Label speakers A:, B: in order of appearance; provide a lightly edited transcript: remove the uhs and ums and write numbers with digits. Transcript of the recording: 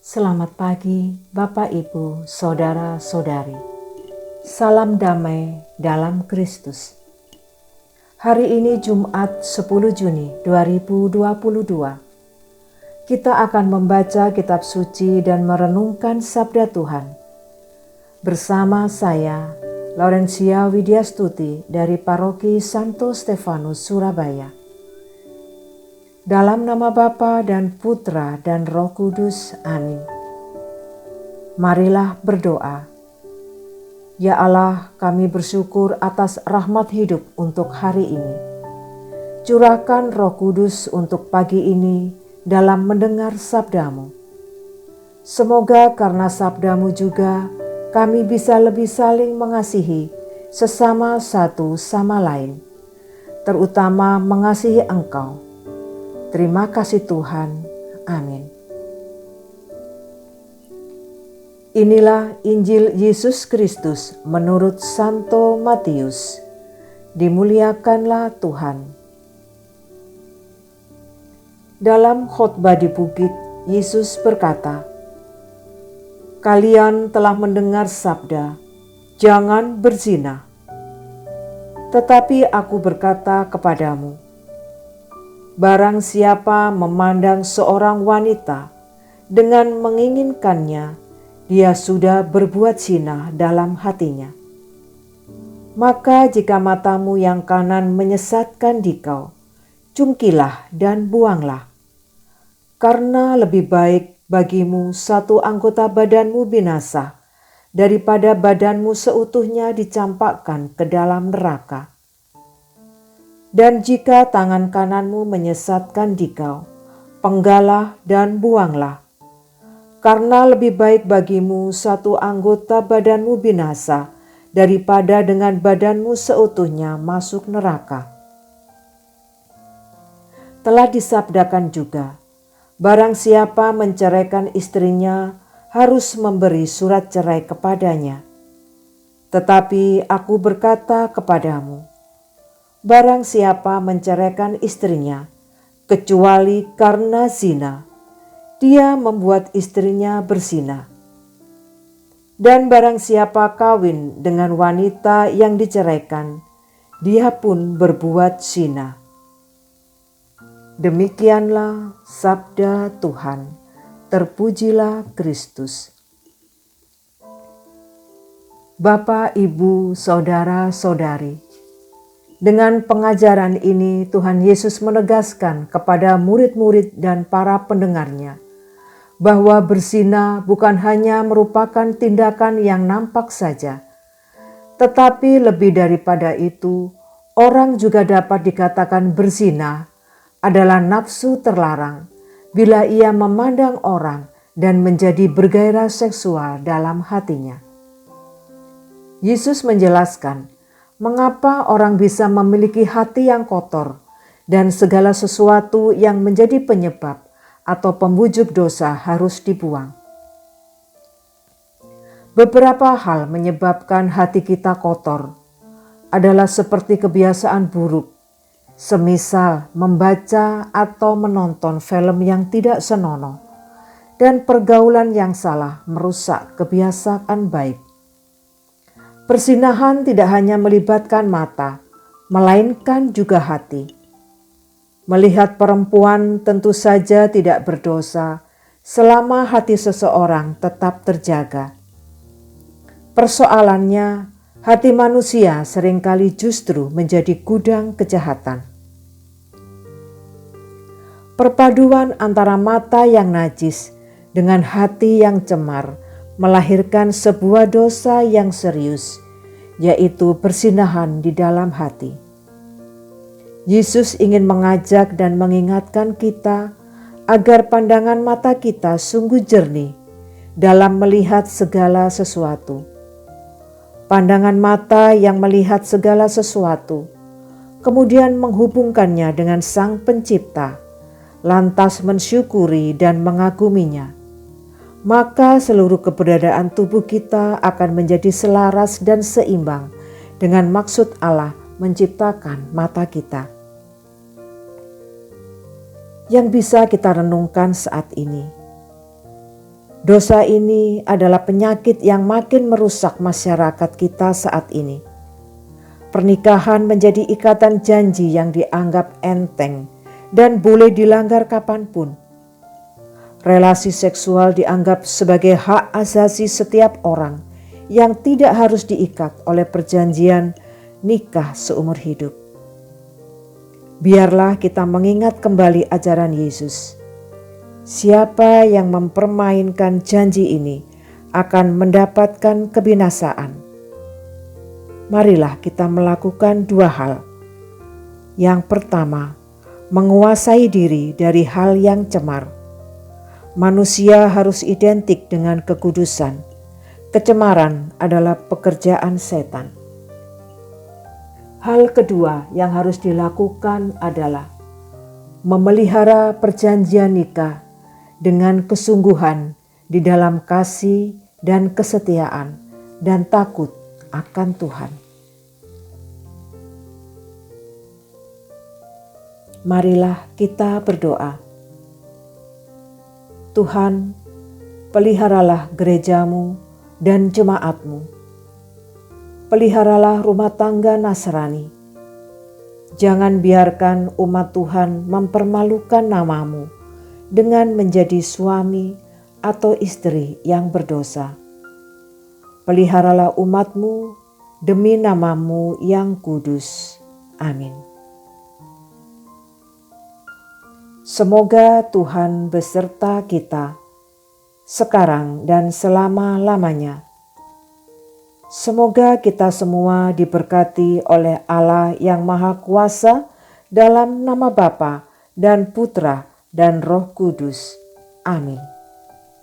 A: Selamat pagi Bapak Ibu, Saudara-saudari. Salam damai dalam Kristus. Hari ini Jumat 10 Juni 2022. Kita akan membaca kitab suci dan merenungkan sabda Tuhan. Bersama saya, Laurencia Widyastuti dari Paroki Santo Stefanus, Surabaya. Dalam nama Bapa dan Putra dan Roh Kudus. Amin. Marilah berdoa. Ya Allah, kami bersyukur atas rahmat hidup untuk hari ini. Curahkan Roh Kudus untuk pagi ini dalam mendengar sabda-Mu. Semoga karena sabda-Mu juga kami bisa lebih saling mengasihi sesama satu sama lain, terutama mengasihi Engkau. Terima kasih Tuhan. Amin. Inilah Injil Yesus Kristus menurut Santo Matius. Dimuliakanlah Tuhan. Dalam khotbah di bukit, Yesus berkata, "Kalian telah mendengar sabda, jangan berzina. Tetapi aku berkata kepadamu, barang siapa memandang seorang wanita dengan menginginkannya, dia sudah berbuat zina dalam hatinya. Maka jika matamu yang kanan menyesatkan dikau, cungkilah dan buanglah. Karena lebih baik bagimu satu anggota badanmu binasa, daripada badanmu seutuhnya dicampakkan ke dalam neraka. Dan jika tangan kananmu menyesatkan dikau, penggalah dan buanglah. Karena lebih baik bagimu satu anggota badanmu binasa, daripada dengan badanmu seutuhnya masuk neraka." Telah disabdakan juga, barang siapa menceraikan istrinya harus memberi surat cerai kepadanya. Tetapi aku berkata kepadamu, barang siapa menceraikan istrinya, kecuali karena zina, dia membuat istrinya berzina. Dan barang siapa kawin dengan wanita yang diceraikan, dia pun berbuat zina. Demikianlah sabda Tuhan. Terpujilah Kristus. Bapak, Ibu, Saudara-saudari, dengan pengajaran ini Tuhan Yesus menegaskan kepada murid-murid dan para pendengarnya bahwa berzina bukan hanya merupakan tindakan yang nampak saja, tetapi lebih daripada itu, orang juga dapat dikatakan berzina adalah nafsu terlarang bila ia memandang orang dan menjadi bergairah seksual dalam hatinya. Yesus menjelaskan mengapa orang bisa memiliki hati yang kotor dan segala sesuatu yang menjadi penyebab atau pembujuk dosa harus dibuang. Beberapa hal menyebabkan hati kita kotor adalah seperti kebiasaan buruk, semisal membaca atau menonton film yang tidak senonoh, dan pergaulan yang salah merusak kebiasaan baik. Perzinahan tidak hanya melibatkan mata, melainkan juga hati. Melihat perempuan tentu saja tidak berdosa selama hati seseorang tetap terjaga. Persoalannya, hati manusia seringkali justru menjadi gudang kejahatan. Perpaduan antara mata yang najis dengan hati yang cemar melahirkan sebuah dosa yang serius, yaitu perzinahan di dalam hati. Yesus ingin mengajak dan mengingatkan kita agar pandangan mata kita sungguh jernih dalam melihat segala sesuatu. Pandangan mata yang melihat segala sesuatu, kemudian menghubungkannya dengan Sang Pencipta, lantas mensyukuri dan mengaguminya. Maka seluruh keberadaan tubuh kita akan menjadi selaras dan seimbang dengan maksud Allah menciptakan mata kita. Yang bisa kita renungkan saat ini, Dosa ini adalah penyakit yang makin merusak masyarakat kita saat ini. Pernikahan menjadi ikatan janji yang dianggap enteng dan boleh dilanggar kapanpun. Relasi seksual dianggap sebagai hak asasi setiap orang yang tidak harus diikat oleh perjanjian nikah seumur hidup. Biarlah kita mengingat kembali ajaran Yesus. Siapa yang mempermainkan janji ini akan mendapatkan kebinasaan. Marilah kita melakukan dua hal. Yang pertama, menguasai diri dari hal yang cemar. Manusia harus identik dengan kekudusan. Kecemaran adalah pekerjaan setan. Hal kedua yang harus dilakukan adalah memelihara perjanjian nikah dengan kesungguhan di dalam kasih dan kesetiaan dan takut akan Tuhan. Marilah kita berdoa. Tuhan, peliharalah gerejamu dan jemaatmu. Peliharalah rumah tangga Nasrani. Jangan biarkan umat Tuhan mempermalukan namamu dengan menjadi suami atau istri yang berdosa. Peliharalah umatmu demi namamu yang kudus. Amin. Semoga Tuhan beserta kita sekarang dan selama-lamanya. Semoga kita semua diberkati oleh Allah yang Maha Kuasa dalam nama Bapa dan Putra dan Roh Kudus. Amin.